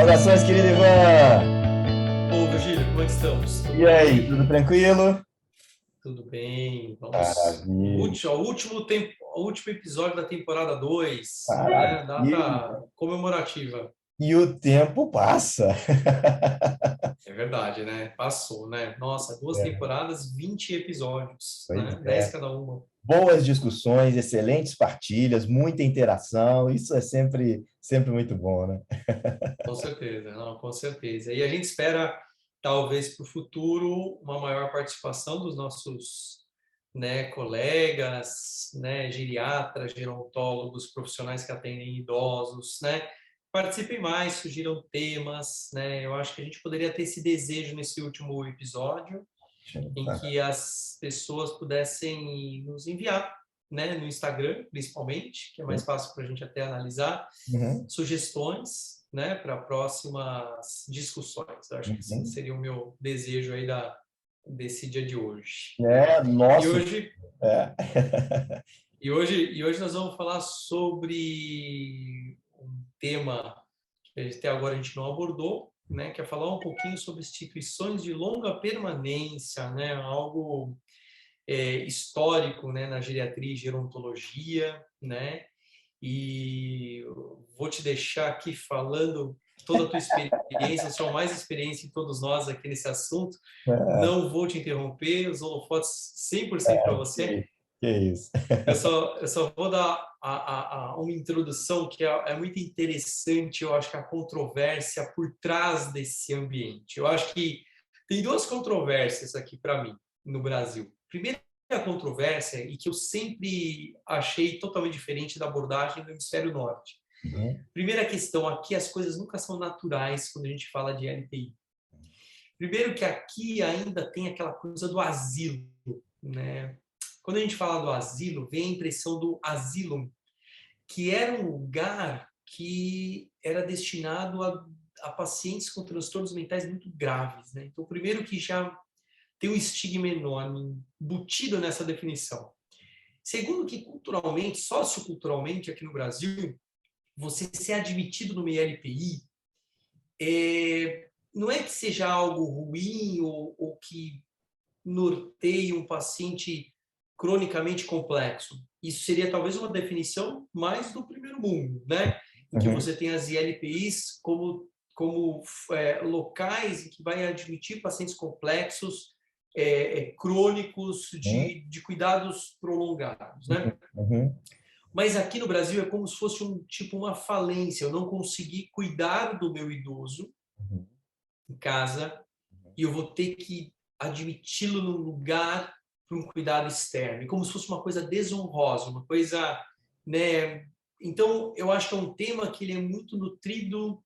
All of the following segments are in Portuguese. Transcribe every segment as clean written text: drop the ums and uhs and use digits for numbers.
Saudações, querido Ivan! Ô, Virgílio, como é que estamos? Tudo E aí, bem? tudo tranquilo? Tudo bem. Vamos Maravilha, ao último episódio da temporada 2, né? maravilha. Data comemorativa. E o tempo passa. É verdade, né? Passou, né? Nossa, duas É, temporadas, 20 episódios, pois né? 10 é. cada uma. Boas discussões, excelentes partilhas, muita interação. Isso é sempre muito bom, né? Com certeza, não, com certeza. E a gente espera, talvez, para o futuro, uma maior participação dos nossos, né, colegas, né, geriatras, gerontólogos, profissionais que atendem idosos, né? Participem mais, sugiram temas, né? Eu acho que a gente poderia ter esse desejo nesse último episódio, em que as pessoas pudessem nos enviar, né, no Instagram, principalmente, que é mais fácil para a gente até analisar, Uhum, sugestões, né, para próximas discussões. Eu acho que esse uhum. seria o meu desejo aí desse dia de hoje, né? É, E nosso. hoje, É. e hoje nós vamos falar sobre um tema que até agora a gente não abordou, né, que é falar um pouquinho sobre instituições de longa permanência, né, algo histórico, né, na geriatria e gerontologia, né, e vou te deixar aqui falando toda a tua experiência, você é o mais experiente em todos nós aqui nesse assunto, É, não vou te interromper, os holofotes 100% para você, que isso. eu só vou dar uma introdução que é muito interessante, eu acho que a controvérsia por trás desse ambiente. Eu acho que tem duas controvérsias aqui para mim no Brasil. Primeiro, a controvérsia, e que eu sempre achei totalmente diferente da abordagem do Hemisfério Norte. Uhum, Primeira questão, aqui as coisas nunca são naturais quando a gente fala de LTI. Primeiro que aqui ainda tem aquela coisa do asilo, né? Quando a gente fala do asilo, vem a impressão do asylum, que era um lugar que era destinado a pacientes com transtornos mentais muito graves, né? Então, primeiro que já tem um estigma enorme embutido nessa definição. Segundo que culturalmente, socioculturalmente aqui no Brasil, você ser admitido no ILPI não é que seja algo ruim ou que norteie um paciente cronicamente complexo. Isso seria talvez uma definição mais do primeiro mundo, né? Em que uhum, você tem as ILPIs como locais em que vai admitir pacientes complexos, crônicos, uhum, de cuidados prolongados, né? uhum, Mas aqui no Brasil é como se fosse uma falência. Eu não consegui cuidar do meu idoso uhum, em casa e eu vou ter que admiti-lo num lugar para um cuidado externo, e como se fosse uma coisa desonrosa, uma coisa, né? Então, eu acho que é um tema que ele é muito nutrido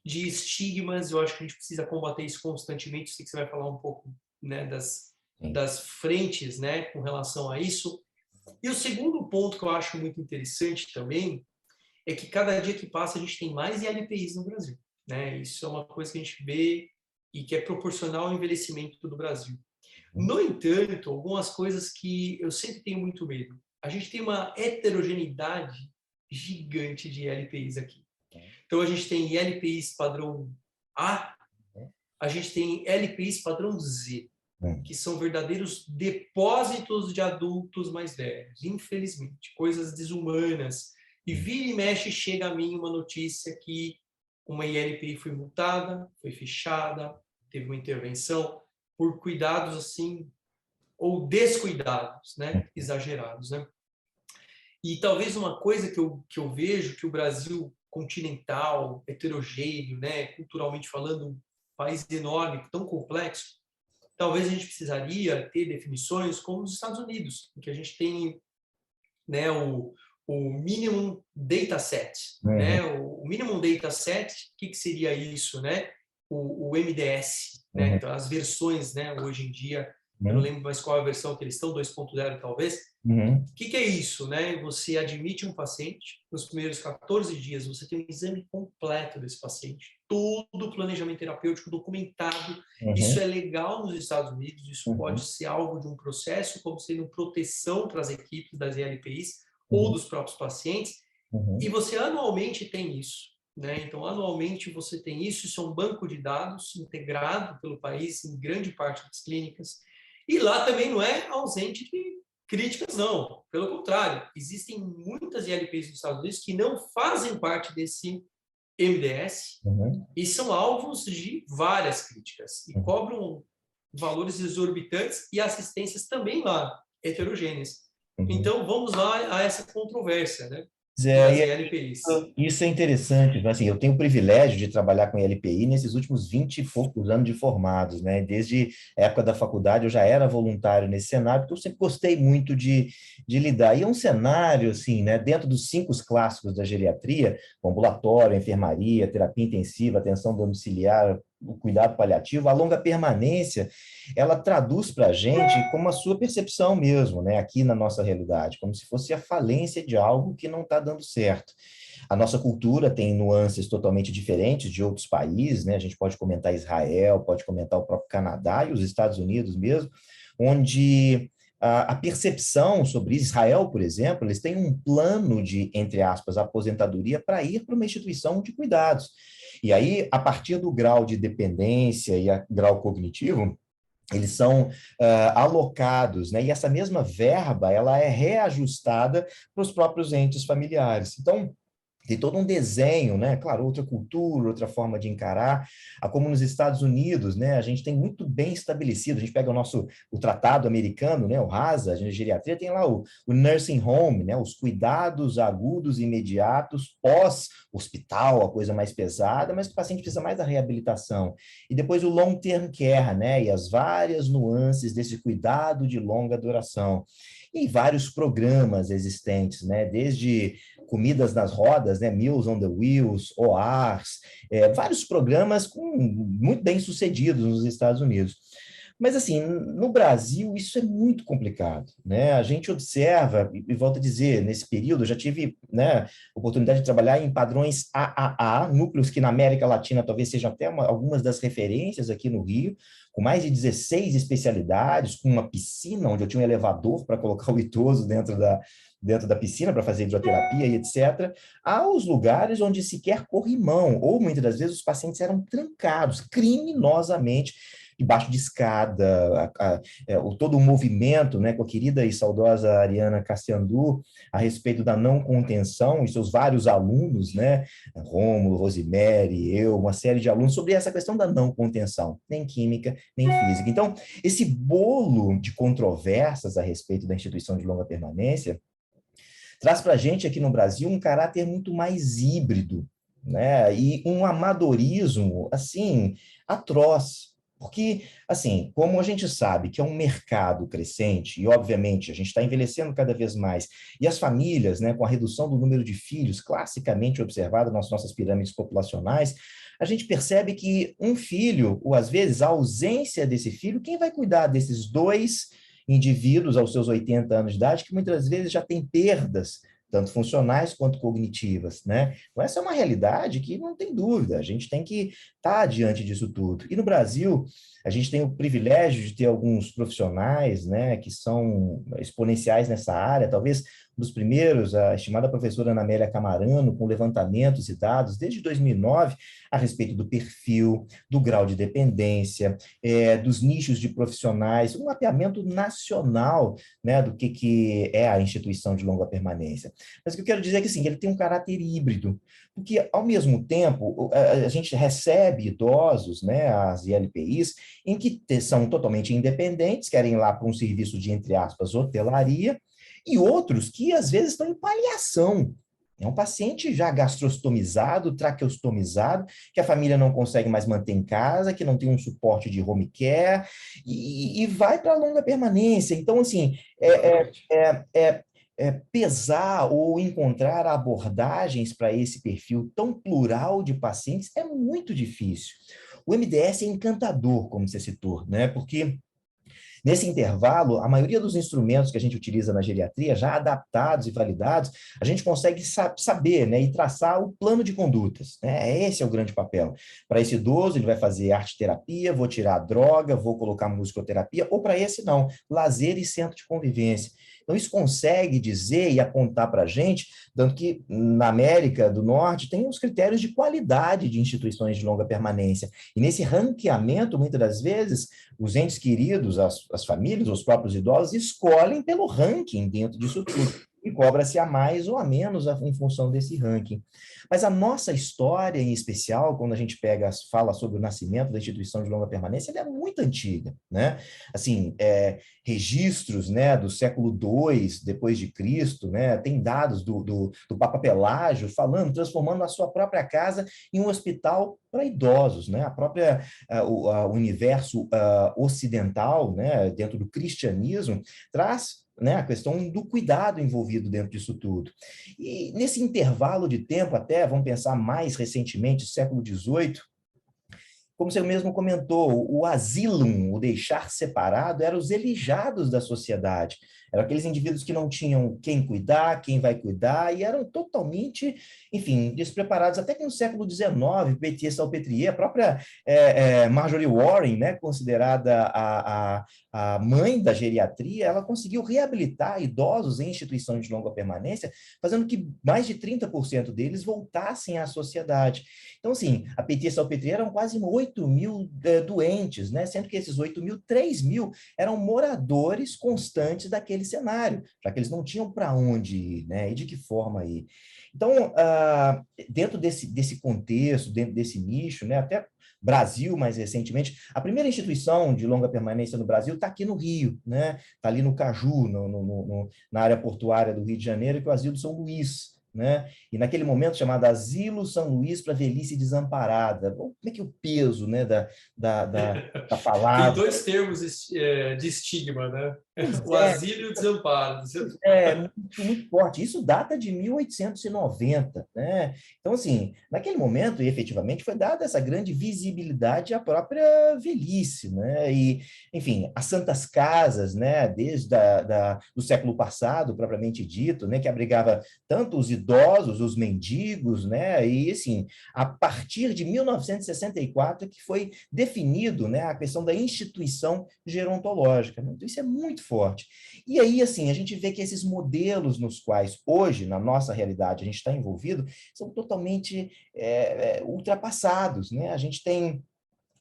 de estigmas. Eu acho que a gente precisa combater isso constantemente. Sei que você vai falar um pouco, né, sim. das frentes, né, com relação a isso. E o segundo ponto que eu acho muito interessante também é que cada dia que passa a gente tem mais ILPIs no Brasil, né? Isso é uma coisa que a gente vê e que é proporcional ao envelhecimento do Brasil. Uhum, No entanto, algumas coisas que eu sempre tenho muito medo. A gente tem uma heterogeneidade gigante de ILPIs aqui. Então, a gente tem ILPIs padrão A, a gente tem LPIs padrão Z, uhum, que são verdadeiros depósitos de adultos mais velhos, infelizmente, coisas desumanas. E uhum, vira e mexe chega a mim uma notícia que uma ILPI foi multada, foi fechada, teve uma intervenção por cuidados assim ou descuidados, né, exagerados, né? E talvez uma coisa que eu vejo que o Brasil continental, heterogêneo, né, culturalmente falando, um país enorme, tão complexo, talvez a gente precisaria ter definições como os Estados Unidos, em que a gente tem, né, o minimum data set, uhum, né? O minimum data set, o que seria isso, né? O MDS, né? uhum, Então, as versões, né, hoje em dia, eu não uhum, lembro mais qual é a versão que eles estão, 2.0 talvez. uhum, O que é isso, né? Você admite um paciente, nos primeiros 14 dias você tem um exame completo desse paciente, todo o planejamento terapêutico documentado. Isso uhum, é legal nos Estados Unidos, isso pode uhum, ser algo de um processo, como sendo proteção para as equipes das ELPIs ou uhum, dos próprios pacientes, e uhum, você anualmente tem isso, né? Então, anualmente você tem isso, isso é um banco de dados integrado pelo país em grande parte das clínicas. E lá também não é ausente de críticas, não. Pelo contrário, existem muitas ILPs nos Estados Unidos que não fazem parte desse MDS Uhum, e são alvos de várias críticas e uhum, cobram valores exorbitantes e assistências também lá, heterogêneas. uhum. Então, vamos lá a essa controvérsia, né? É, Das ILPIs. isso é interessante, né? Assim, eu tenho o privilégio de trabalhar com LPI nesses últimos 20 e poucos anos de formados, né? Desde a época da faculdade eu já era voluntário nesse cenário, porque eu sempre gostei muito de lidar. E é um cenário, assim, né? Dentro dos 5 clássicos da geriatria, ambulatório, enfermaria, terapia intensiva, atenção domiciliar, o cuidado paliativo, a longa permanência, ela traduz para a gente como a sua percepção mesmo, né? Aqui na nossa realidade, como se fosse a falência de algo que não está dando certo. A nossa cultura tem nuances totalmente diferentes de outros países, né? A gente pode comentar Israel, pode comentar o próprio Canadá e os Estados Unidos mesmo, onde a percepção sobre Israel, por exemplo, eles têm um plano de, entre aspas, aposentadoria para ir para uma instituição de cuidados. E aí, a partir do grau de dependência e grau cognitivo, eles são alocados, né? E essa mesma verba, ela é reajustada para os próprios entes familiares. Então, tem todo um desenho, né? Claro, outra cultura, outra forma de encarar. Como nos Estados Unidos, né? A gente tem muito bem estabelecido. A gente pega o tratado americano, né? O RASA, a geriatria tem lá o nursing home, né? Os cuidados agudos e imediatos pós-hospital, a coisa mais pesada, mas que o paciente precisa mais da reabilitação. E depois o long-term care, né? E as várias nuances desse cuidado de longa duração. E vários programas existentes, né? Desde comidas nas rodas, né? Meals on the Wheels, OARs, vários programas muito bem sucedidos nos Estados Unidos. Mas, assim, no Brasil, isso é muito complicado, né? A gente observa, e volto a dizer, nesse período, eu já tive, né, oportunidade de trabalhar em padrões AAA, núcleos que na América Latina talvez sejam até algumas das referências aqui no Rio, com mais de 16 especialidades, com uma piscina, onde eu tinha um elevador para colocar o idoso dentro da piscina para fazer hidroterapia e etc., aos lugares onde sequer corrimão, ou muitas das vezes os pacientes eram trancados criminosamente debaixo de escada, todo o movimento, né, com a querida e saudosa Ariana Cassiandu, a respeito da não contenção, e seus vários alunos, né, Rômulo, Rosemary, eu, uma série de alunos, sobre essa questão da não contenção, nem química, nem física. Então, esse bolo de controvérsias a respeito da instituição de longa permanência traz para a gente aqui no Brasil um caráter muito mais híbrido, né? E um amadorismo, assim, atroz. Porque, assim, como a gente sabe que é um mercado crescente, e obviamente a gente está envelhecendo cada vez mais, e as famílias, né, com a redução do número de filhos, classicamente observada nas nossas pirâmides populacionais, a gente percebe que um filho, ou às vezes a ausência desse filho, quem vai cuidar desses dois indivíduos aos seus 80 anos de idade que muitas vezes já têm perdas, tanto funcionais quanto cognitivas, né? Então, essa é uma realidade que não tem dúvida, a gente tem que estar diante disso tudo. E no Brasil, a gente tem o privilégio de ter alguns profissionais, né, que são exponenciais nessa área, talvez um dos primeiros, a estimada professora Ana Amélia Camarano, com levantamentos e dados desde 2009 a respeito do perfil, do grau de dependência, dos nichos de profissionais, um mapeamento nacional, né, do que é a instituição de longa permanência. Mas o que eu quero dizer é que, sim, ele tem um caráter híbrido, porque, ao mesmo tempo, a gente recebe idosos, né, as ILPIs, em que são totalmente independentes, querem ir lá para um serviço de, entre aspas, hotelaria, e outros que, às vezes, estão em paliação. É um paciente já gastrostomizado, traqueostomizado, que a família não consegue mais manter em casa, que não tem um suporte de home care, e vai para a longa permanência. Então, assim, Exatamente. pesar ou encontrar abordagens para esse perfil tão plural de pacientes é muito difícil. O MDS é encantador, como você citou, né? Porque Nesse intervalo, a maioria dos instrumentos que a gente utiliza na geriatria, já adaptados e validados, a gente consegue saber, né, e traçar o plano de condutas, né? Esse é o grande papel. Para esse idoso, ele vai fazer arte-terapia, vou tirar a droga, vou colocar musicoterapia, ou para esse não, lazer e centro de convivência. Então, isso consegue dizer e apontar para a gente, dando que na América do Norte tem os critérios de qualidade de instituições de longa permanência. E nesse ranqueamento, muitas das vezes, os entes queridos, as famílias, os próprios idosos, escolhem pelo ranking dentro disso tudo. E cobra-se a mais ou a menos em função desse ranking. Mas a nossa história, em especial, quando a gente fala sobre o nascimento da instituição de longa permanência, ela é muito antiga, né? Assim, registros, né, do século II depois de Cristo, né? Tem dados do Papa Pelágio falando, transformando a sua própria casa em um hospital para idosos, né? O universo ocidental, né, dentro do cristianismo, traz, né, a questão do cuidado envolvido dentro disso tudo. E nesse intervalo de tempo, até, vamos pensar mais recentemente, século XVIII, como você mesmo comentou, o asylum, o deixar separado, eram os elijados da sociedade. Eram aqueles indivíduos que não tinham quem cuidar, quem vai cuidar, e eram totalmente, enfim, despreparados. Até que no século XIX, Bettier-Salpêtrière, a própria Marjorie Warren, né, considerada a mãe da geriatria, ela conseguiu reabilitar idosos em instituições de longa permanência, fazendo que mais de 30% deles voltassem à sociedade. Então, assim, a Bettier-Salpêtrière eram quase 8.000 doentes, né? Sendo que esses 8.000, 3.000 eram moradores constantes daquele cenário, já que eles não tinham para onde ir, né? E de que forma ir. Então, dentro desse contexto, dentro desse nicho, né? Até Brasil, mais recentemente, a primeira instituição de longa permanência no Brasil está aqui no Rio, né? Está ali no Caju, na área portuária do Rio de Janeiro, que é o Asilo São Luís, né? E naquele momento chamado Asilo São Luís para Velhice Desamparada. Como é que é o peso, né, da Tem palavra? dois termos de estigma, né? Pois O é, asilo e o desamparo. muito forte. Isso data de 1890, né? Então, assim, naquele momento, e efetivamente, foi dada essa grande visibilidade à própria velhice, né? E, enfim, as santas casas, né, desde do século passado, propriamente dito, né, que abrigava tanto os idosos, os mendigos, né? E, assim, a partir de 1964 que foi definido, né, a questão da instituição gerontológica, né? Então, isso é muito forte. E aí, assim, a gente vê que esses modelos nos quais hoje, na nossa realidade, a gente está envolvido, são totalmente ultrapassados, né? A gente tem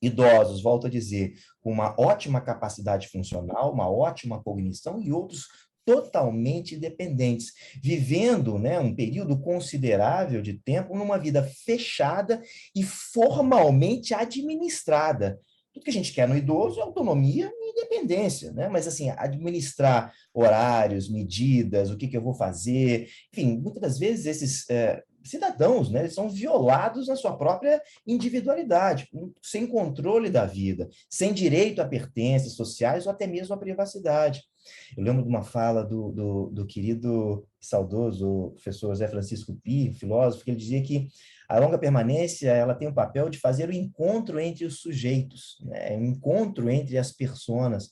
idosos, volto a dizer, com uma ótima capacidade funcional, uma ótima cognição e outros totalmente dependentes, vivendo, né, um período considerável de tempo numa vida fechada e formalmente administrada. Tudo que a gente quer no idoso é autonomia e independência, né? Mas, assim, administrar horários, medidas, o que eu vou fazer, enfim, muitas das vezes esses cidadãos, né, eles são violados na sua própria individualidade, sem controle da vida, sem direito a pertences sociais ou até mesmo a privacidade. Eu lembro de uma fala do querido saudoso professor José Francisco Pi, filósofo, que ele dizia que a longa permanência ela tem o papel de fazer o encontro entre os sujeitos, né? O encontro entre as personas,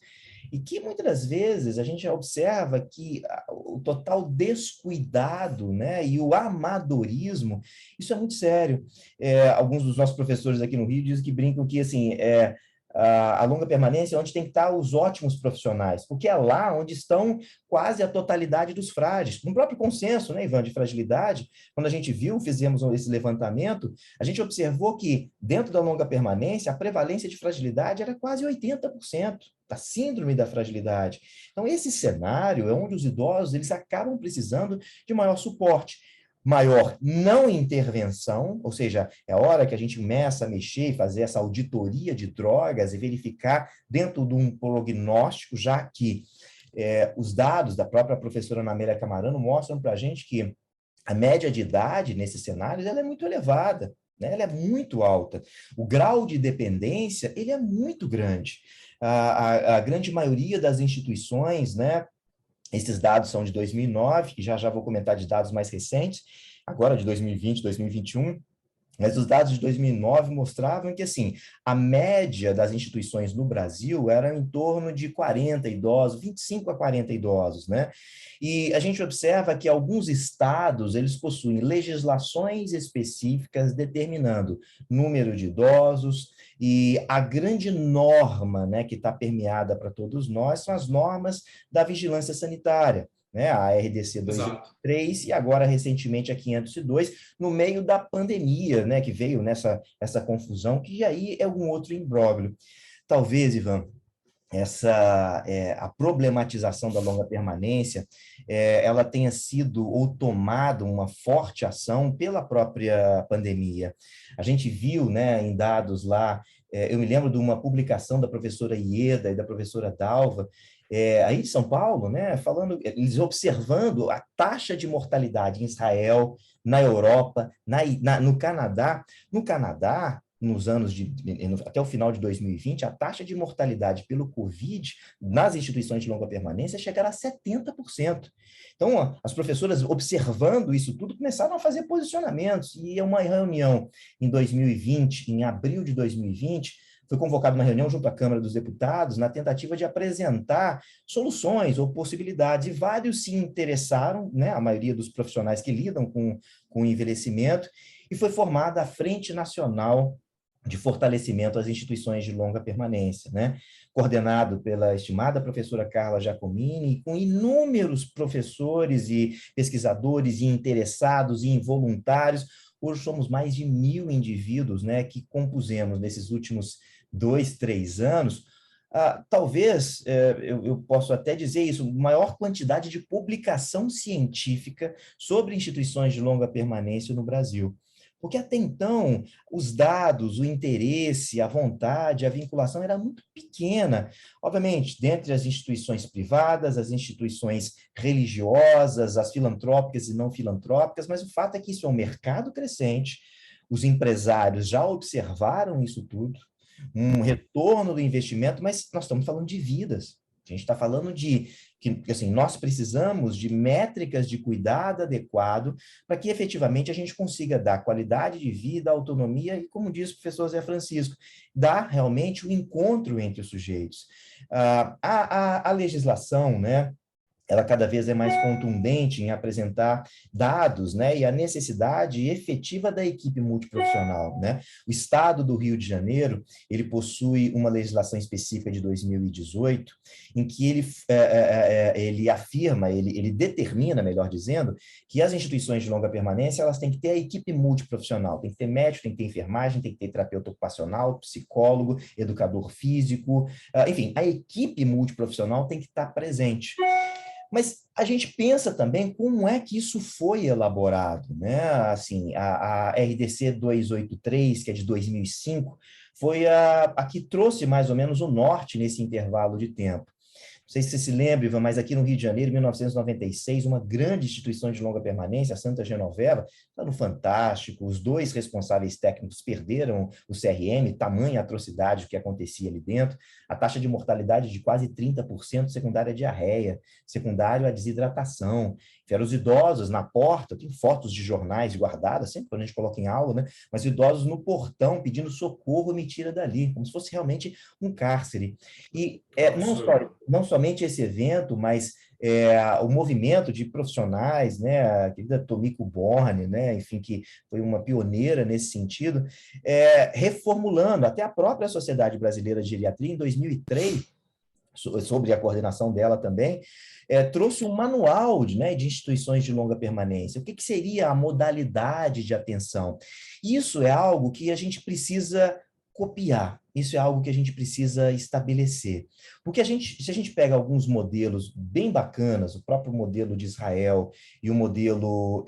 e que muitas das vezes a gente observa que o total descuidado, né, e o amadorismo, isso é muito sério. Alguns dos nossos professores aqui no Rio dizem que brincam que assim, a longa permanência é onde tem que estar os ótimos profissionais, porque é lá onde estão quase a totalidade dos frágeis. No próprio consenso, né, Ivan, de fragilidade, quando a gente fizemos esse levantamento, a gente observou que dentro da longa permanência, a prevalência de fragilidade era quase 80%. Da síndrome da fragilidade. Então, esse cenário é onde os idosos eles acabam precisando de maior suporte, maior não intervenção, ou seja, é a hora que a gente começa a mexer e fazer essa auditoria de drogas e verificar dentro de um prognóstico, já que os dados da própria professora Ana Amélia Camarano mostram para a gente que a média de idade nesses cenários ela é muito elevada, né? Ela é muito alta. O grau de dependência ele é muito grande. A grande maioria das instituições, né? Esses dados são de 2009, e já vou comentar de dados mais recentes, agora de 2020, 2021, Mas os dados de 2009 mostravam que, assim, a média das instituições no Brasil era em torno de 40 idosos, 25 a 40 idosos, né? E a gente observa que alguns estados, eles possuem legislações específicas determinando número de idosos, e a grande norma, né, que está permeada para todos nós são as normas da vigilância sanitária, né, a RDC Exato. 283 e agora recentemente a 502, no meio da pandemia, né, que veio nessa essa confusão, que aí é um outro imbróglio. Talvez, Ivan, a problematização da longa permanência, ela tenha sido ou tomado uma forte ação pela própria pandemia. A gente viu, né, em dados lá, eu me lembro de uma publicação da professora Ieda e da professora Dalva, aí de São Paulo, né, falando, eles observando a taxa de mortalidade em Israel, na Europa, no Canadá. No Canadá, nos anos até o final de 2020, a taxa de mortalidade pelo Covid nas instituições de longa permanência chegará a 70%. Então, as professoras, observando isso tudo, começaram a fazer posicionamentos, e uma reunião em 2020, em abril de 2020, foi convocada uma reunião junto à Câmara dos Deputados na tentativa de apresentar soluções ou possibilidades, e vários se interessaram, né, a maioria dos profissionais que lidam com o envelhecimento, e foi formada a Frente Nacional de Fortalecimento às Instituições de Longa Permanência, né? Coordenado pela estimada professora Carla Giacomini, com inúmeros professores e pesquisadores e interessados e voluntários. Hoje somos mais de 1.000 indivíduos, né, que compusemos nesses últimos 2, 3 anos, talvez, eu posso até dizer isso, maior quantidade de publicação científica sobre instituições de longa permanência no Brasil. Porque até então, os dados, o interesse, a vontade, a vinculação era muito pequena. Obviamente, dentre as instituições privadas, as instituições religiosas, as filantrópicas e não filantrópicas, mas o fato é que isso é um mercado crescente, os empresários já observaram isso tudo, um retorno do investimento, mas nós estamos falando de vidas. A gente está falando de que, assim, nós precisamos de métricas de cuidado adequado para que efetivamente a gente consiga dar qualidade de vida, autonomia e, como diz o professor Zé Francisco, dar realmente o encontro entre os sujeitos. A legislação, né, ela cada vez é mais contundente em apresentar dados, né, e a necessidade efetiva da equipe multiprofissional, né? O Estado do Rio de Janeiro, ele possui uma legislação específica de 2018, em que ele afirma, ele determina, melhor dizendo, que as instituições de longa permanência, elas têm que ter a equipe multiprofissional, tem que ter médico, tem que ter enfermagem, tem que ter terapeuta ocupacional, psicólogo, educador físico, enfim, a equipe multiprofissional tem que estar presente. Mas a gente pensa também como é que isso foi elaborado, né? Assim, a RDC 283, que é de 2005, foi a que trouxe mais ou menos o norte nesse intervalo de tempo. Não sei se você se lembra, Ivan, mas aqui no Rio de Janeiro, em 1996, uma grande instituição de longa permanência, a Santa Genoveva, está no Fantástico, os dois responsáveis técnicos perderam o CRM, tamanha atrocidade que acontecia ali dentro, a taxa de mortalidade de quase 30%, secundária à diarreia, secundário à desidratação, eram os idosos na porta, tem fotos de jornais guardadas, sempre quando a gente coloca em aula, né? Mas idosos no portão pedindo socorro, me tira dali, como se fosse realmente um cárcere. E não somente esse evento, mas o movimento de profissionais, né, a querida Tomiko Borne, né, enfim, que foi uma pioneira nesse sentido, reformulando até a própria Sociedade Brasileira de Geriatria, em 2003, sobre a coordenação dela também, trouxe um manual de instituições de longa permanência. O que seria a modalidade de atenção? Isso é algo que a gente precisa copiar, isso é algo que a gente precisa estabelecer. Porque se a gente pega alguns modelos bem bacanas, o próprio modelo de Israel e o modelo,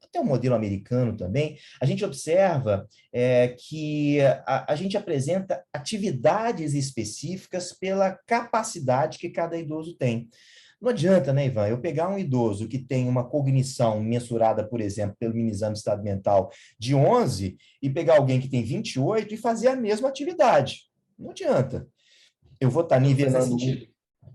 até o modelo americano também, a gente observa que a gente apresenta atividades específicas pela capacidade que cada idoso tem. Não adianta, né, Ivan, eu pegar um idoso que tem uma cognição mensurada, por exemplo, pelo mini-exame de estado mental de 11 e pegar alguém que tem 28 e fazer a mesma atividade. Não adianta. Eu vou estar nivelando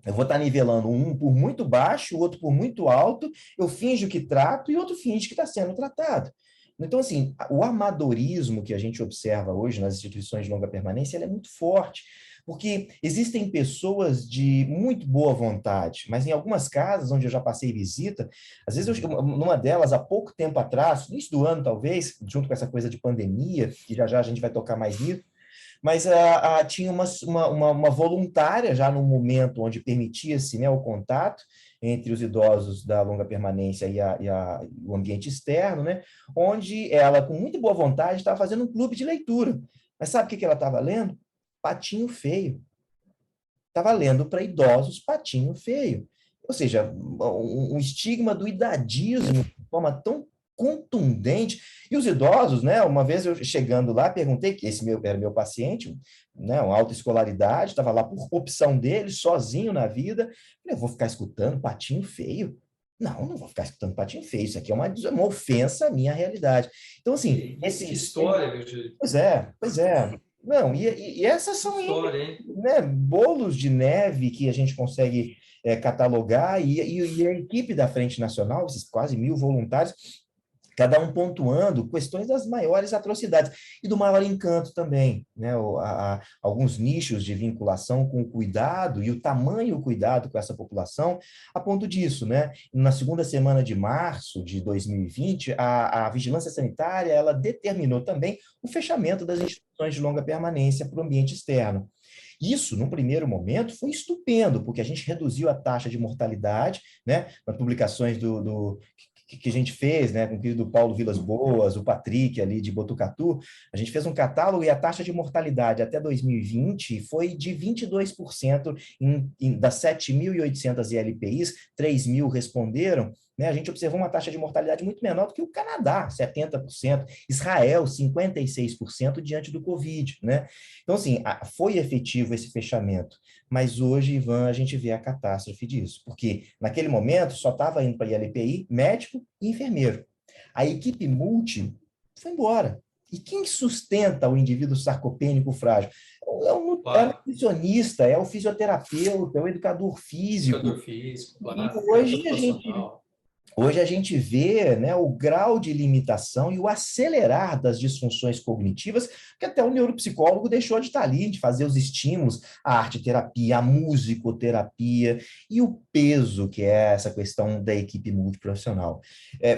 eu vou estar nivelando um por muito baixo, o outro por muito alto, eu finjo que trato e outro finge que está sendo tratado. Então, assim, o amadorismo que a gente observa hoje nas instituições de longa permanência, ele é muito forte, porque existem pessoas de muito boa vontade, mas em algumas casas onde eu já passei visita, às vezes, numa delas, há pouco tempo atrás, início do ano talvez, junto com essa coisa de pandemia, que já já a gente vai tocar mais nisso, mas tinha uma voluntária já no momento onde permitia-se, né, o contato entre os idosos da longa permanência o ambiente externo, né, onde ela, com muita boa vontade, estava fazendo um clube de leitura. Mas sabe o que ela estava lendo? Patinho Feio. Estava lendo para idosos Patinho Feio. Ou seja, um estigma do idadismo de forma tão contundente. E os idosos, né? Uma vez eu chegando lá, perguntei, que esse era meu paciente, né? Uma alta escolaridade, estava lá por opção dele, sozinho na vida. Eu vou ficar escutando Patinho Feio? Não, não vou ficar escutando Patinho Feio. Isso aqui é uma ofensa à minha realidade. Então, assim, Que história, meu Júlio. Pois é, pois é. Não, e essas são História, hein? né, bolos de neve que a gente consegue catalogar, e a equipe da Frente Nacional, esses quase 1.000 voluntários, cada um pontuando questões das maiores atrocidades e do maior encanto também, né? Alguns nichos de vinculação com o cuidado e o tamanho cuidado com essa população, a ponto disso, né? Na segunda semana de março de 2020, a Vigilância Sanitária, ela determinou também o fechamento das instituições de longa permanência para o ambiente externo. Isso, num primeiro momento, foi estupendo, porque a gente reduziu a taxa de mortalidade, né? Nas publicações que a gente fez, né, com o querido Paulo Vilas Boas, o Patrick ali de Botucatu, a gente fez um catálogo e a taxa de mortalidade até 2020 foi de 22% das 7.800 ILPIs, 3.000 responderam, né, a gente observou uma taxa de mortalidade muito menor do que o Canadá, 70%, Israel, 56% diante do Covid, né? Então, assim, foi efetivo esse fechamento, mas hoje, Ivan, a gente vê a catástrofe disso, porque naquele momento só estava indo para a ILPI médico e enfermeiro. A equipe multi foi embora. E quem sustenta o indivíduo sarcopênico frágil? É o nutricionista, é o fisioterapeuta, é o educador físico. Educador físico, E claro, terapeuta ocupacional. hoje a gente vê, né, o grau de limitação e o acelerar das disfunções cognitivas, que até o neuropsicólogo deixou de estar ali, de fazer os estímulos, a arte-terapia, a musicoterapia e o peso que é essa questão da equipe multiprofissional.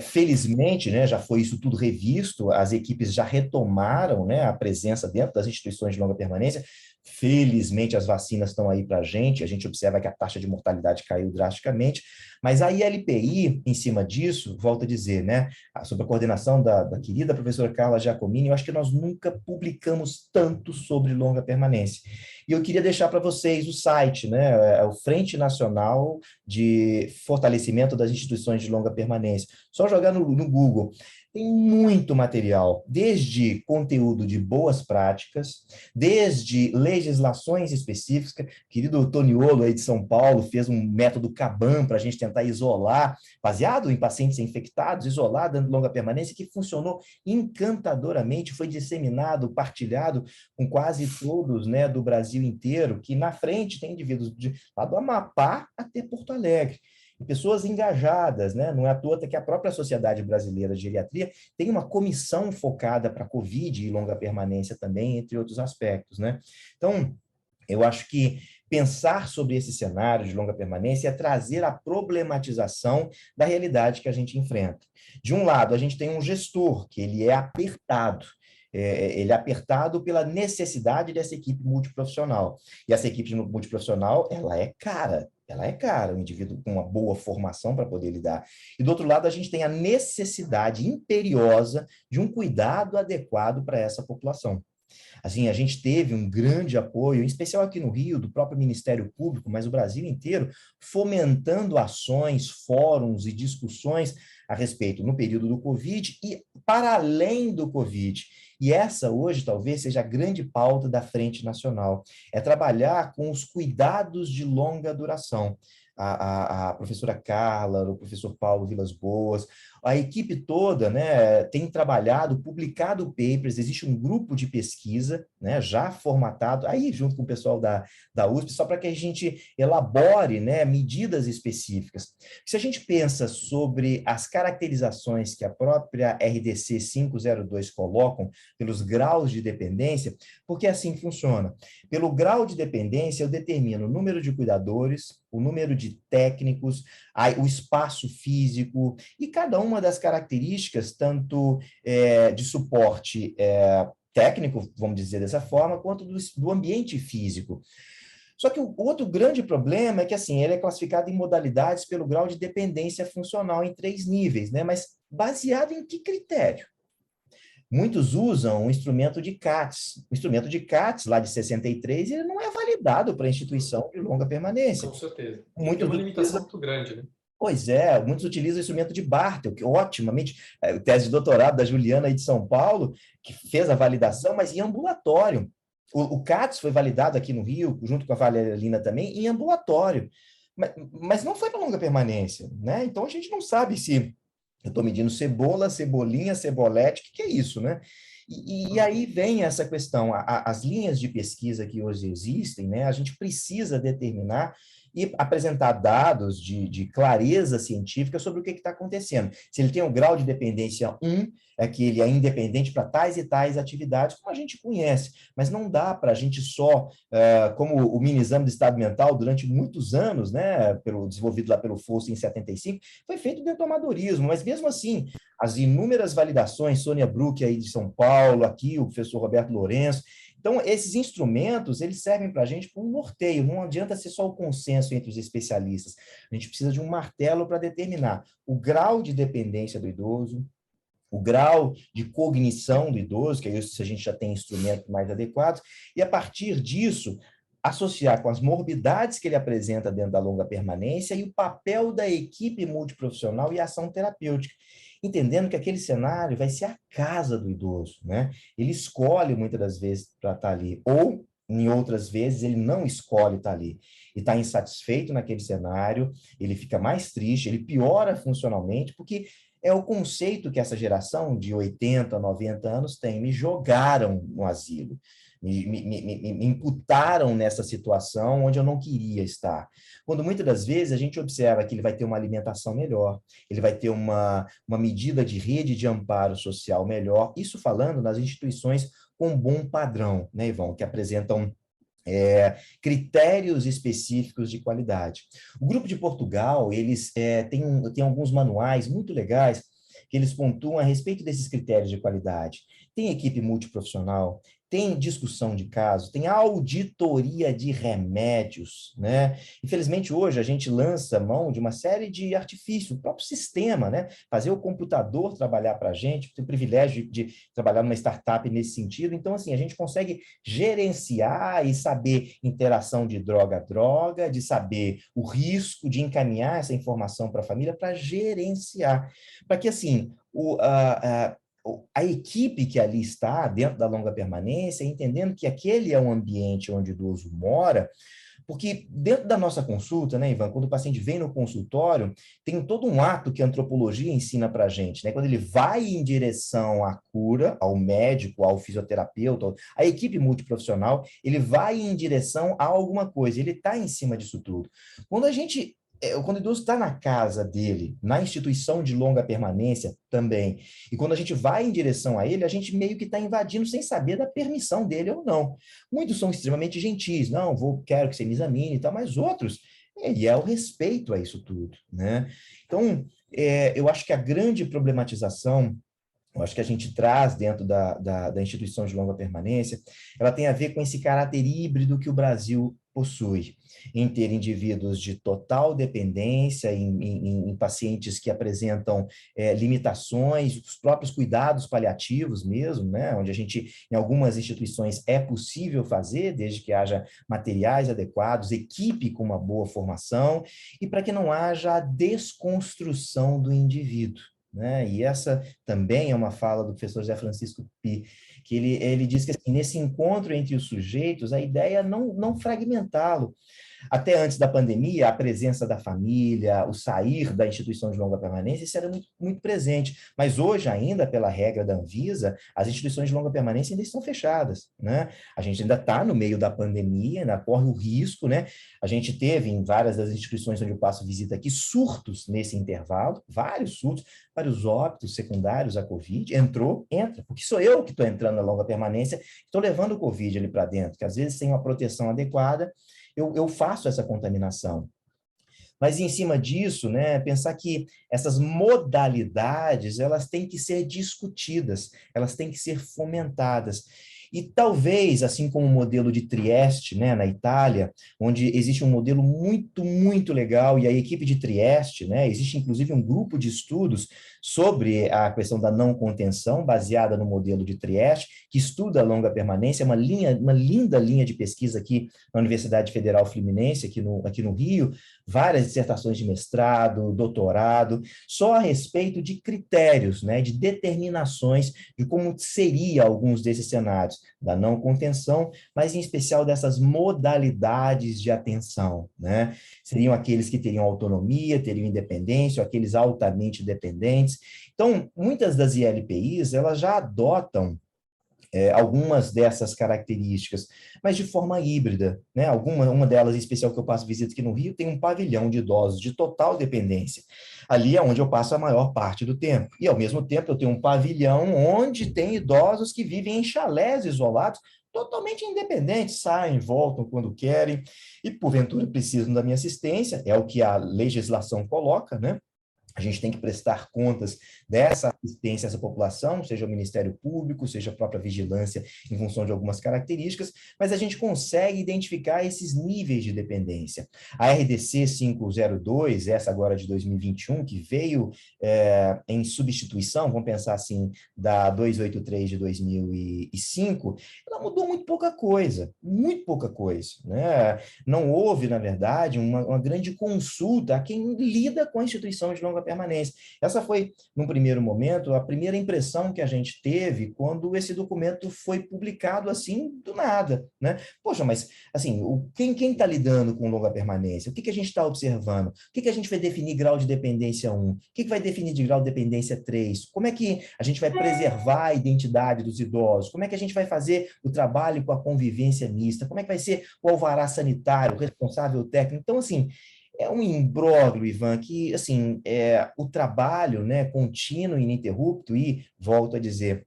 Felizmente, né, já foi isso tudo revisto, as equipes já retomaram, né, a presença dentro das instituições de longa permanência. Felizmente, as vacinas estão aí para a gente observa que a taxa de mortalidade caiu drasticamente, mas a ILPI, em cima disso, volto a dizer, né, sob a coordenação da querida professora Carla Giacomini, eu acho que nós nunca publicamos tanto sobre longa permanência. E eu queria deixar para vocês o site, né, o Frente Nacional de Fortalecimento das Instituições de Longa Permanência. Só jogar no Google. Tem muito material, desde conteúdo de boas práticas, desde legislações específicas. Querido Toniolo, aí de São Paulo, fez um método Kanban para a gente tentar isolar, baseado em pacientes infectados, isolar, dando longa permanência, que funcionou encantadoramente, foi disseminado, partilhado com quase todos, né, do Brasil inteiro, que na frente tem indivíduos lá do Amapá até Porto Alegre. E pessoas engajadas, né? Não é à toa que a própria Sociedade Brasileira de Geriatria tem uma comissão focada para Covid e longa permanência também, entre outros aspectos, né? Então, eu acho que pensar sobre esse cenário de longa permanência é trazer a problematização da realidade que a gente enfrenta. De um lado, a gente tem um gestor, que ele é apertado, ele é apertado pela necessidade dessa equipe multiprofissional. E essa equipe multiprofissional, ela é cara, um indivíduo com uma boa formação para poder lidar. E do outro lado, a gente tem a necessidade imperiosa de um cuidado adequado para essa população. Assim, a gente teve um grande apoio, em especial aqui no Rio, do próprio Ministério Público, mas o Brasil inteiro, fomentando ações, fóruns e discussões a respeito no período do Covid e para além do Covid. E essa hoje talvez seja a grande pauta da Frente Nacional, é trabalhar com os cuidados de longa duração. a professora Carla, o professor Paulo Vilas Boas, a equipe toda, né, tem trabalhado, publicado papers, existe um grupo de pesquisa, né, já formatado, aí junto com o pessoal da USP, só para que a gente elabore, né, medidas específicas. Se a gente pensa sobre as caracterizações que a própria RDC 502 colocam pelos graus de dependência, porque assim funciona. Pelo grau de dependência, eu determino o número de cuidadores, o número de técnicos, o espaço físico e cada uma das características, tanto de suporte técnico, vamos dizer dessa forma, quanto do ambiente físico. Só que o outro grande problema é que, assim, ele é classificado em modalidades pelo grau de dependência funcional em 3 níveis, né? Mas baseado em que critério? Muitos usam o instrumento de CATS. O instrumento de CATS, lá de 63, ele não é validado para instituição de longa permanência. Com certeza. Tem Muitos uma limitação utilizam, muito grande, né? pois é, muitos utilizam o instrumento de Bartel, que otimamente, tese de doutorado da Juliana aí de São Paulo, que fez a validação, mas em ambulatório. O CATS foi validado aqui no Rio, junto com a Valerina também, em ambulatório. Mas não foi para longa permanência, né? Então a gente não sabe se eu estou medindo cebola, cebolinha, cebolete, o que é isso, né? E aí vem essa questão, as linhas de pesquisa que hoje existem, né? A gente precisa determinar e apresentar dados de clareza científica sobre o que está acontecendo. Se ele tem um grau de dependência 1, é que ele é independente para tais e tais atividades, como a gente conhece, mas não dá para a gente só, como o mini exame de estado mental, durante muitos anos, né, desenvolvido lá pelo Folsom em 75, foi feito dentro do amadorismo, mas mesmo assim, as inúmeras validações, Sônia Bruck aí de São Paulo, aqui o professor Roberto Lourenço, então, esses instrumentos, eles servem para a gente para um norteio, não adianta ser só o consenso entre os especialistas. A gente precisa de um martelo para determinar o grau de dependência do idoso, o grau de cognição do idoso, que aí a gente já tem instrumentos mais adequados, e a partir disso, associar com as morbidades que ele apresenta dentro da longa permanência e o papel da equipe multiprofissional e a ação terapêutica, entendendo que aquele cenário vai ser a casa do idoso, né? Ele escolhe muitas das vezes para estar ali, ou em outras vezes ele não escolhe estar ali, e está insatisfeito naquele cenário, ele fica mais triste, ele piora funcionalmente, porque é o conceito que essa geração de 80, 90 anos tem. Me jogaram no asilo, me imputaram nessa situação onde eu não queria estar. Quando muitas das vezes a gente observa que ele vai ter uma alimentação melhor, ele vai ter uma medida de rede de amparo social melhor, isso falando nas instituições com bom padrão, né, Ivão, que apresentam critérios específicos de qualidade. O Grupo de Portugal, eles têm alguns manuais muito legais que eles pontuam a respeito desses critérios de qualidade. Tem equipe multiprofissional, tem discussão de casos, tem auditoria de remédios, né? Infelizmente, hoje a gente lança mão de uma série de artifícios, o próprio sistema, né? Fazer o computador trabalhar para a gente, ter o privilégio de trabalhar numa startup nesse sentido. Então, assim, a gente consegue gerenciar e saber interação de droga a droga, de saber o risco de encaminhar essa informação para a família, para gerenciar. Para que, assim, a equipe que ali está, dentro da longa permanência, entendendo que aquele é um ambiente onde o idoso mora, porque dentro da nossa consulta, né, Ivan, quando o paciente vem no consultório, tem todo um ato que a antropologia ensina para a gente, né? Quando ele vai em direção à cura, ao médico, ao fisioterapeuta, à equipe multiprofissional, ele vai em direção a alguma coisa, ele está em cima disso tudo. Quando o idoso está na casa dele, na instituição de longa permanência também, e quando a gente vai em direção a ele, a gente meio que está invadindo sem saber da permissão dele ou não. Muitos são extremamente gentis, não, quero que você me examine e tal, mas outros, e é o respeito a isso tudo, né? Então, eu acho que a grande problematização, eu acho que a gente traz dentro da instituição de longa permanência, ela tem a ver com esse caráter híbrido que o Brasil possui, em ter indivíduos de total dependência, em pacientes que apresentam limitações, os próprios cuidados paliativos mesmo, né, onde a gente, em algumas instituições, é possível fazer, desde que haja materiais adequados, equipe com uma boa formação, e para que não haja a desconstrução do indivíduo. Né? E essa também é uma fala do professor José Francisco Pi, que ele diz que assim, nesse encontro entre os sujeitos, a ideia é não fragmentá-lo, Até antes da pandemia, a presença da família, o sair da instituição de longa permanência, isso era muito, muito presente. Mas hoje ainda, pela regra da Anvisa, as instituições de longa permanência ainda estão fechadas, né? A gente ainda está no meio da pandemia, ainda corre o risco, né? A gente teve em várias das instituições onde eu passo visita aqui surtos nesse intervalo, vários surtos, vários óbitos secundários à Covid. Entra, porque sou eu que estou entrando na longa permanência, estou levando o Covid ali para dentro, que às vezes sem uma proteção adequada, eu faço essa contaminação. Mas em cima disso, né, pensar que essas modalidades, elas têm que ser discutidas, elas têm que ser fomentadas. E talvez, assim como o modelo de Trieste, né, na Itália, onde existe um modelo muito, muito legal, e a equipe de Trieste, né, existe inclusive um grupo de estudos sobre a questão da não contenção, baseada no modelo de Trieste, que estuda a longa permanência, uma linda linha de pesquisa aqui na Universidade Federal Fluminense, aqui no Rio, várias dissertações de mestrado, doutorado, só a respeito de critérios, né, de determinações de como seria alguns desses cenários, da não contenção, mas em especial dessas modalidades de atenção, né? Seriam aqueles que teriam autonomia, teriam independência, ou aqueles altamente dependentes. Então, muitas das ILPIs, elas já adotam algumas dessas características, mas de forma híbrida, né? Uma delas, em especial, que eu passo visita aqui no Rio, tem um pavilhão de idosos de total dependência. Ali é onde eu passo a maior parte do tempo. E, ao mesmo tempo, eu tenho um pavilhão onde tem idosos que vivem em chalés isolados, totalmente independentes, saem, voltam quando querem, e, porventura, precisam da minha assistência, é o que a legislação coloca, né? A gente tem que prestar contas dessa assistência a essa população, seja o Ministério Público, seja a própria vigilância, em função de algumas características, mas a gente consegue identificar esses níveis de dependência. A RDC 502, essa agora de 2021, que veio em substituição, vamos pensar assim, da 283 de 2005, ela mudou muito pouca coisa, né? Não houve, na verdade, uma grande consulta a quem lida com a instituição de longa permanência. Essa foi, num primeiro momento, a primeira impressão que a gente teve quando esse documento foi publicado assim, do nada, né? Poxa, mas, assim, quem está lidando com longa permanência? O que a gente está observando? O que a gente vai definir grau de dependência 1? O que vai definir de grau de dependência 3? Como é que a gente vai preservar a identidade dos idosos? Como é que a gente vai fazer o trabalho com a convivência mista? Como é que vai ser o alvará sanitário, o responsável técnico? Então, assim, é um imbróglio, Ivan, que, assim, o trabalho, né, contínuo e ininterrupto, e, volto a dizer,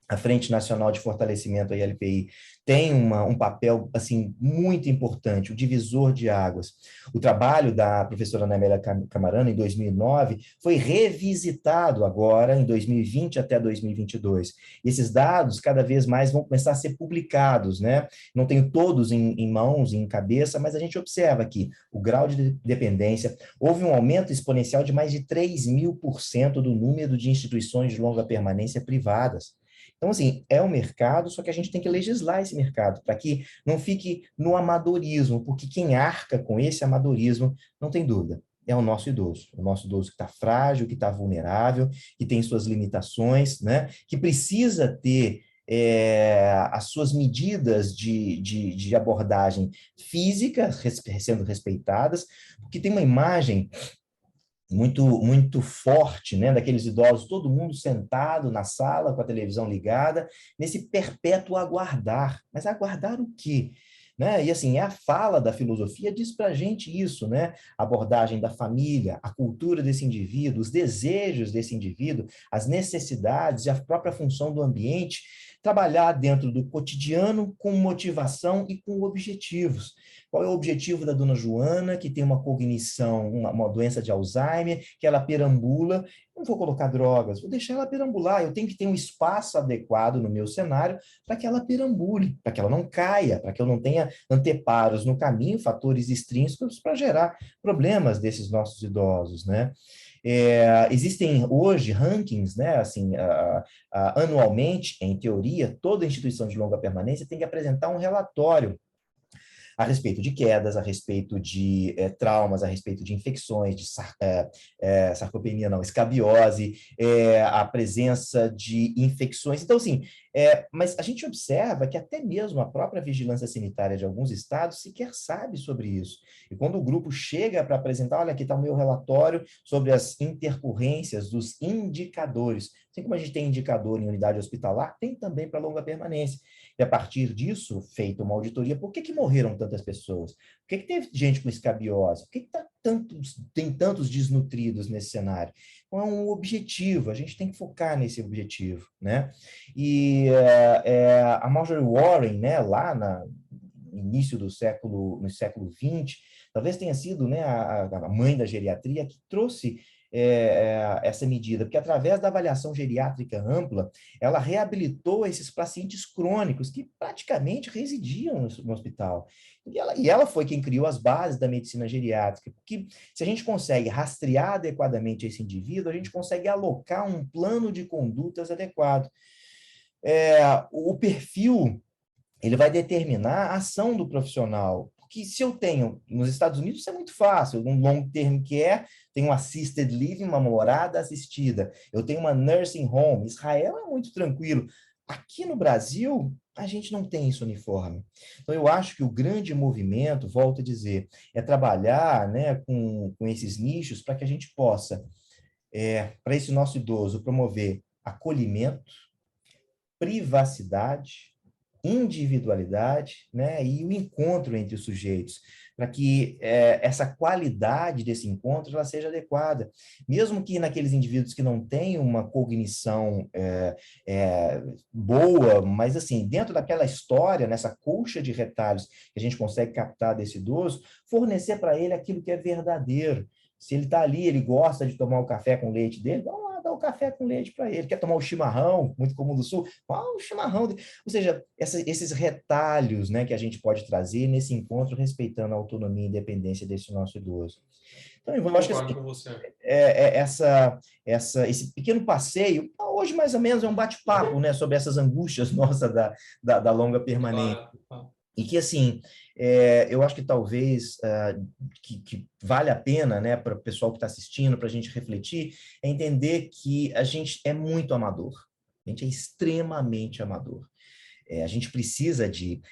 a Frente Nacional de Fortalecimento, a ILPI, tem um papel, assim, muito importante, o divisor de águas. O trabalho da professora Ana Amélia Camarano, em 2009, foi revisitado agora, em 2020 até 2022. E esses dados, cada vez mais, vão começar a ser publicados, né? Não tenho todos em mãos, em cabeça, mas a gente observa aqui o grau de dependência. Houve um aumento exponencial de mais de 3.000% do número de instituições de longa permanência privadas. Então, assim, é um mercado, só que a gente tem que legislar esse mercado para que não fique no amadorismo, porque quem arca com esse amadorismo, não tem dúvida, é o nosso idoso que está frágil, que está vulnerável, que tem suas limitações, né? Que precisa ter as suas medidas de abordagem física sendo respeitadas, porque tem uma imagem muito forte, né, daqueles idosos, todo mundo sentado na sala com a televisão ligada, nesse perpétuo aguardar. Mas aguardar o quê? Né? E assim, a fala da filosofia diz para a gente isso, né? A abordagem da família, a cultura desse indivíduo, os desejos desse indivíduo, as necessidades e a própria função do ambiente, trabalhar dentro do cotidiano com motivação e com objetivos. Qual é o objetivo da dona Joana, que tem uma cognição, uma doença de Alzheimer, que ela perambula? Não vou colocar drogas, vou deixar ela perambular. Eu tenho que ter um espaço adequado no meu cenário para que ela perambule, para que ela não caia, para que eu não tenha anteparos no caminho, fatores extrínsecos para gerar problemas desses nossos idosos, né? Existem hoje rankings, né, assim, anualmente, em teoria, toda instituição de longa permanência tem que apresentar um relatório a respeito de quedas, a respeito de traumas, a respeito de infecções, de sarcopenia, não, escabiose, a presença de infecções. Então, assim, mas a gente observa que até mesmo a própria vigilância sanitária de alguns estados sequer sabe sobre isso. E quando o grupo chega para apresentar, olha, aqui está o meu relatório sobre as intercorrências dos indicadores. Assim como a gente tem indicador em unidade hospitalar, tem também para longa permanência. E a partir disso, feita uma auditoria, por que morreram tantas pessoas? Por que teve gente com escabiose? Por que tem tantos desnutridos nesse cenário? Então, é um objetivo, a gente tem que focar nesse objetivo, né? E a Marjorie Warren, né, lá no início do século, no século XX, talvez tenha sido, né, a mãe da geriatria que trouxe essa medida, porque através da avaliação geriátrica ampla, ela reabilitou esses pacientes crônicos que praticamente residiam no hospital. E ela foi quem criou as bases da medicina geriátrica, porque se a gente consegue rastrear adequadamente esse indivíduo, a gente consegue alocar um plano de condutas adequado. O perfil, ele vai determinar a ação do profissional. Porque se eu tenho, nos Estados Unidos, isso é muito fácil, um long term care, tem um assisted living, uma morada assistida. Eu tenho uma nursing home. Israel é muito tranquilo. Aqui no Brasil, a gente não tem isso uniforme. Então, eu acho que o grande movimento, volto a dizer, é trabalhar, né, com esses nichos para que a gente possa, para esse nosso idoso, promover acolhimento, privacidade, individualidade, né, e o encontro entre os sujeitos, para que essa qualidade desse encontro ela seja adequada. Mesmo que naqueles indivíduos que não têm uma cognição boa, mas assim, dentro daquela história, nessa colcha de retalhos que a gente consegue captar desse idoso, fornecer para ele aquilo que é verdadeiro. Se ele está ali, ele gosta de tomar o café com leite dele, vamos lá dar o café com leite para ele. Quer tomar o chimarrão, muito comum do Sul? Qual o chimarrão? Ou seja, esses retalhos, né, que a gente pode trazer nesse encontro, respeitando a autonomia e independência desse nosso idoso. Então, eu acho que esse pequeno passeio, hoje mais ou menos é um bate-papo, né, sobre essas angústias nossas da longa permanência. Claro. E que, assim, eu acho que talvez que vale a pena, né, para o pessoal que está assistindo, para a gente refletir, é entender que a gente é muito amador. A gente é extremamente amador. A gente precisa de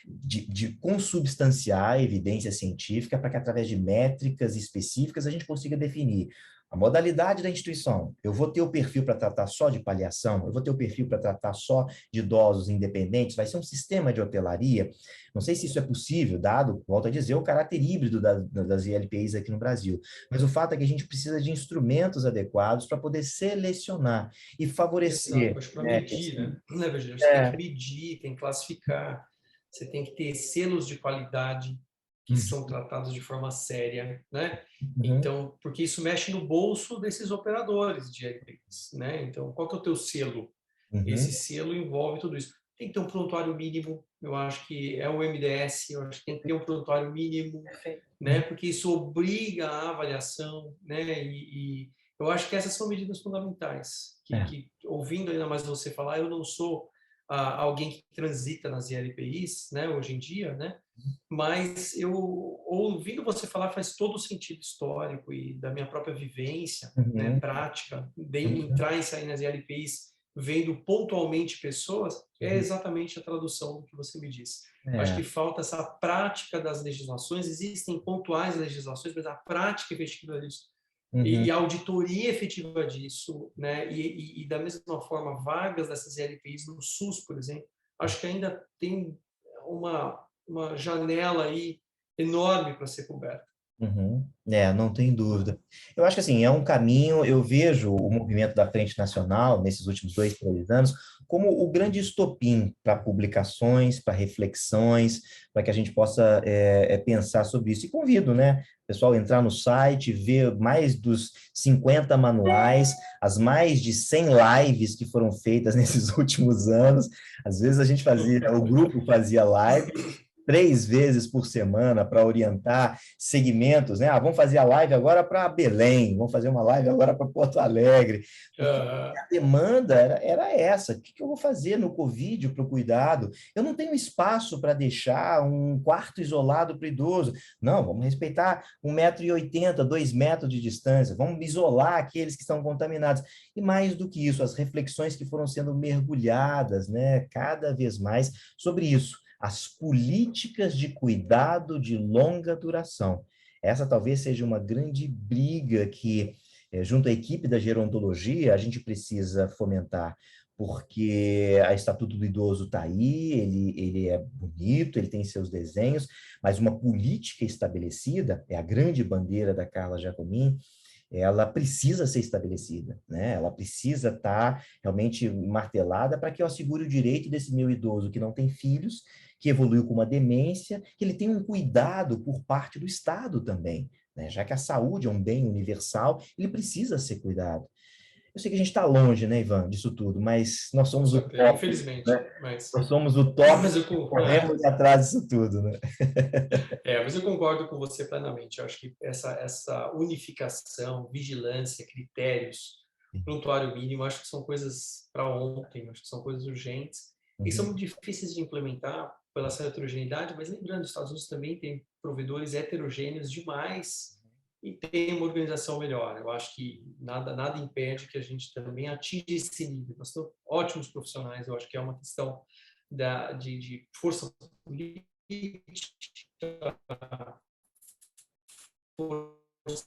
consubstanciar a evidência científica para que, através de métricas específicas, a gente consiga definir a modalidade da instituição. Eu vou ter o perfil para tratar só de paliação? Eu vou ter o perfil para tratar só de idosos independentes? Vai ser um sistema de hotelaria? Não sei se isso é possível, dado, volto a dizer, o caráter híbrido das ILPIs aqui no Brasil. Mas o fato é que a gente precisa de instrumentos adequados para poder selecionar e favorecer. Exato, para medir, né, Virgínia? Você tem que medir, tem que classificar, você tem que ter selos de qualidade que são tratados de forma séria, né? Então, porque isso mexe no bolso desses operadores de ILPIs, né? Então, qual que é o teu selo? Esse selo envolve tudo isso. Tem que ter um prontuário mínimo, eu acho que é o MDS, eu acho que tem que ter um prontuário mínimo, né? Porque isso obriga a avaliação, né? E eu acho que essas são medidas fundamentais. Que ouvindo ainda mais você falar, eu não sou alguém que transita nas ILPIs, né? Hoje em dia, né? Mas eu ouvindo você falar faz todo o sentido histórico e da minha própria vivência, né? Prática, entrar e sair nas ILPIs vendo pontualmente pessoas, é exatamente a tradução do que você me disse. Acho que falta essa prática das legislações, existem pontuais legislações, mas a prática efetiva disso, e a auditoria efetiva disso, né? E da mesma forma, vagas dessas LPIs no SUS, por exemplo, acho que ainda tem uma janela aí enorme para ser coberta. Não tem dúvida. Eu acho que assim, é um caminho, eu vejo o movimento da Frente Nacional, nesses últimos 2, 3 anos, como o grande estopim para publicações, para reflexões, para que a gente possa pensar sobre isso. E convido, né, o pessoal a entrar no site, ver mais dos 50 manuais, as mais de 100 lives que foram feitas nesses últimos anos. Às vezes a gente fazia, o grupo fazia live, 3 vezes por semana para orientar segmentos, né? Ah, vamos fazer a live agora para Belém, vamos fazer uma live agora para Porto Alegre, porque Aham. a demanda era essa. O que eu vou fazer no Covid para o cuidado? Eu não tenho espaço para deixar um quarto isolado para o idoso. Não, vamos respeitar 1,80 m, 2 metros de distância, vamos isolar aqueles que estão contaminados. E mais do que isso, as reflexões que foram sendo mergulhadas, né, cada vez mais sobre isso, as políticas de cuidado de longa duração. Essa talvez seja uma grande briga que, junto à equipe da gerontologia, a gente precisa fomentar, porque a Estatuto do Idoso está aí, ele é bonito, ele tem seus desenhos, mas uma política estabelecida, é a grande bandeira da Carla Giacomin, ela precisa ser estabelecida, né? Ela precisa estar realmente martelada para que eu assegure o direito desse meu idoso que não tem filhos, que evoluiu com uma demência, que ele tenha um cuidado por parte do Estado também, né? Já que a saúde é um bem universal, ele precisa ser cuidado. Eu sei que a gente está longe, né, Ivan, disso tudo, mas nós Com somos certeza, utópicos, infelizmente, né? mas, Nós somos utópicos mas eu, e corremos atrás disso tudo, né? mas eu concordo com você plenamente. Eu acho que essa unificação, vigilância, critérios, prontuário mínimo, acho que são coisas para ontem, acho que são coisas urgentes e são Uhum. muito difíceis de implementar pela essa heterogeneidade, mas lembrando, os Estados Unidos também tem provedores heterogêneos demais e tem uma organização melhor. Eu acho que nada impede que a gente também atinja esse nível. Nós temos ótimos profissionais, eu acho que é uma questão de força política, força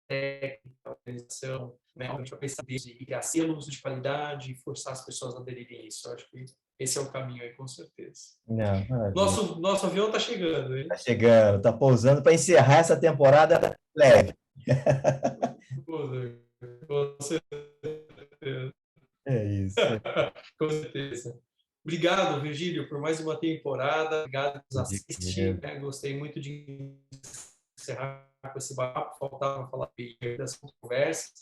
técnica, organização, né? A gente vai pensar e acima o uso de qualidade e forçar as pessoas a aderirem a isso. Eu acho que esse é o caminho aí, com certeza. Não, maravilha. Nosso avião está chegando, Tá hein? chegando, tá pousando para encerrar essa temporada leve. Com certeza. É isso. Com certeza. Obrigado, Virgílio, por mais uma temporada. Obrigado por nos assistir. Né? Gostei muito de encerrar com esse papo. Faltava falar das conversas,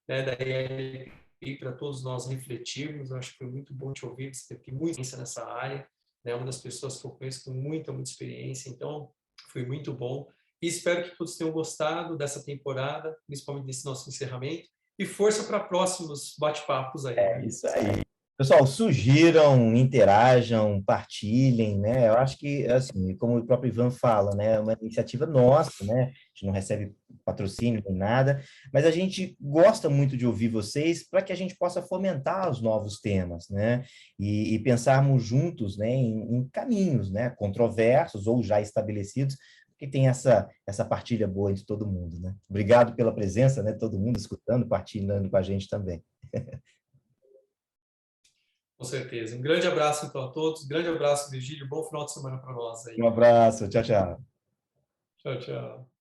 né? Daí e para todos nós refletirmos. Acho que foi muito bom te ouvir. Você tem muita experiência nessa área. Né? Uma das pessoas que eu conheço com muita experiência. Então, foi muito bom. E espero que todos tenham gostado dessa temporada, principalmente desse nosso encerramento. E força para próximos bate-papos aí. É isso aí. Pessoal, sugiram, interajam, partilhem, né? Eu acho que, assim, como o próprio Ivan fala, né? É uma iniciativa nossa, né? A gente não recebe patrocínio nem nada, mas a gente gosta muito de ouvir vocês para que a gente possa fomentar os novos temas, né? E pensarmos juntos, né? Em caminhos, né? Controversos ou já estabelecidos, que tem essa partilha boa entre todo mundo, né? Obrigado pela presença, né? Todo mundo escutando, partilhando com a gente também. Com certeza. Um grande abraço, então, a todos. Grande abraço, Virgílio. Bom final de semana para nós aí. Um abraço, tchau, tchau. Tchau, tchau.